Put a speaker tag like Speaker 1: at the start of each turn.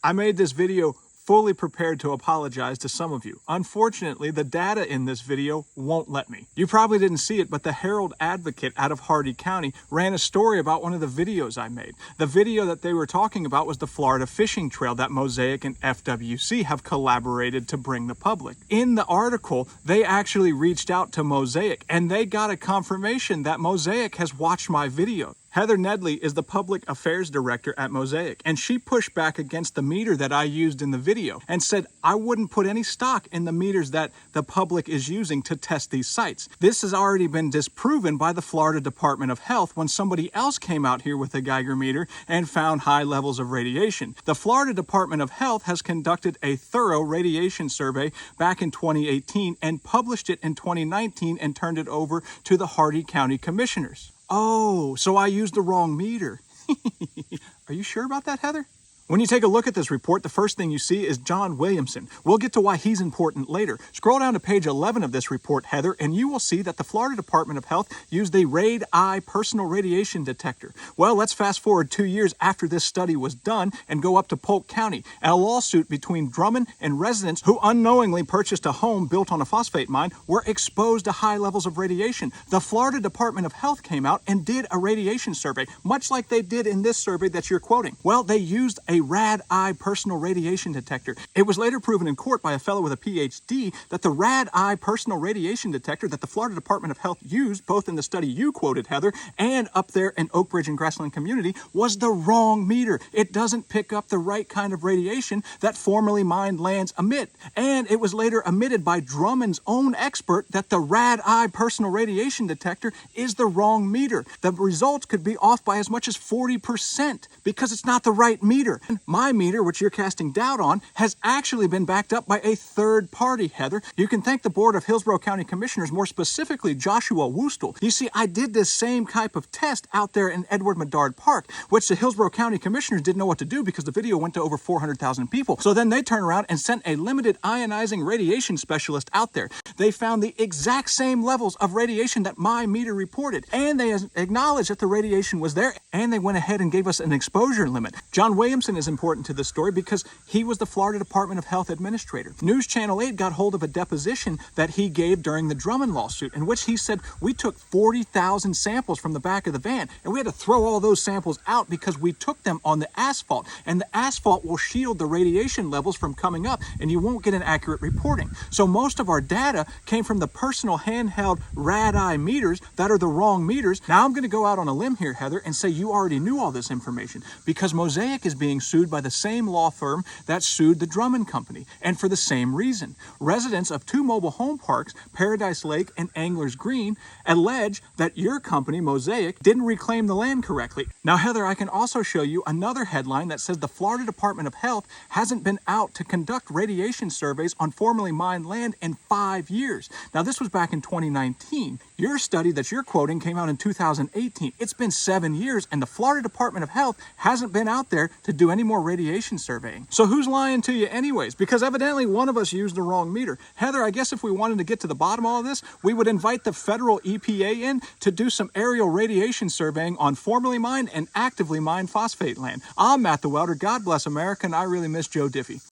Speaker 1: I made this video fully prepared to apologize to some of you. Unfortunately, the data in this video won't let me. You probably didn't see it, but the Herald Advocate out of Hardee County ran a story about one of the videos I made. The video that they were talking about was the Florida fishing trail that Mosaic and FWC have collaborated to bring the public. In the article, they actually reached out to Mosaic and they got a confirmation that Mosaic has watched my video. Heather Nedley is the public affairs director at Mosaic, and she pushed back against the meter that I used in the video and said I wouldn't put any stock in the meters that the public is using to test these sites. This has already been disproven by the Florida Department of Health when somebody else came out here with a Geiger meter and found high levels of radiation. The Florida Department of Health has conducted a thorough radiation survey back in 2018 and published it in 2019 and turned it over to the Hardee County Commissioners. Oh, so I used the wrong meter. Are you sure about that, Heather? When you take a look at this report, the first thing you see is John Williamson. We'll get to why he's important later. Scroll down to page 11 of this report, Heather, and you will see that the Florida Department of Health used a RAD-I personal radiation detector. Well, let's fast forward 2 years after this study was done and go up to Polk County and a lawsuit between Drummond and residents who unknowingly purchased a home built on a phosphate mine were exposed to high levels of radiation. The Florida Department of Health came out and did a radiation survey, much like they did in this survey that you're quoting. Well, they used a RAD-I personal radiation detector. It was later proven in court by a fellow with a PhD that the RAD-I personal radiation detector that the Florida Department of Health used, both in the study you quoted, Heather, and up there in Oak Ridge and Grassland Community, was the wrong meter. It doesn't pick up the right kind of radiation that formerly mined lands emit. And it was later admitted by Drummond's own expert that the RAD-I personal radiation detector is the wrong meter. The results could be off by as much as 40% because it's not the right meter. My meter, which you're casting doubt on, has actually been backed up by a third party, Heather. You can thank the Board of Hillsborough County Commissioners, more specifically Joshua Woostel. You see, I did this same type of test out there in Edward Medard Park, which the Hillsborough County Commissioners didn't know what to do because the video went to over 400,000 people. So then they turned around and sent a limited ionizing radiation specialist out there. They found the exact same levels of radiation that my meter reported, and they acknowledged that the radiation was there, and they went ahead and gave us an exposure limit. John Williamson is important to this story because he was the Florida Department of Health administrator. News Channel 8 got hold of a deposition that he gave during the Drummond lawsuit in which he said we took 40,000 samples from the back of the van and we had to throw all those samples out because we took them on the asphalt, and the asphalt will shield the radiation levels from coming up and you won't get an accurate reporting. So most of our data came from the personal handheld RAD-I meters that are the wrong meters. Now I'm going to go out on a limb here, Heather, and say you already knew all this information because Mosaic is being sued by the same law firm that sued the Drummond Company, and for the same reason. Residents of two mobile home parks, Paradise Lake and Anglers Green, allege that your company, Mosaic, didn't reclaim the land correctly. Now, Heather, I can also show you another headline that says the Florida Department of Health hasn't been out to conduct radiation surveys on formerly mined land in 5 years. Now, this was back in 2019. Your study that you're quoting came out in 2018. It's been 7 years, and the Florida Department of Health hasn't been out there to do any more radiation surveying. So who's lying to you anyways? Because evidently one of us used the wrong meter. Heather, I guess if we wanted to get to the bottom of all this, we would invite the federal EPA in to do some aerial radiation surveying on formerly mined and actively mined phosphate land. I'm Matt the Welder. God bless America, and I really miss Joe Diffie.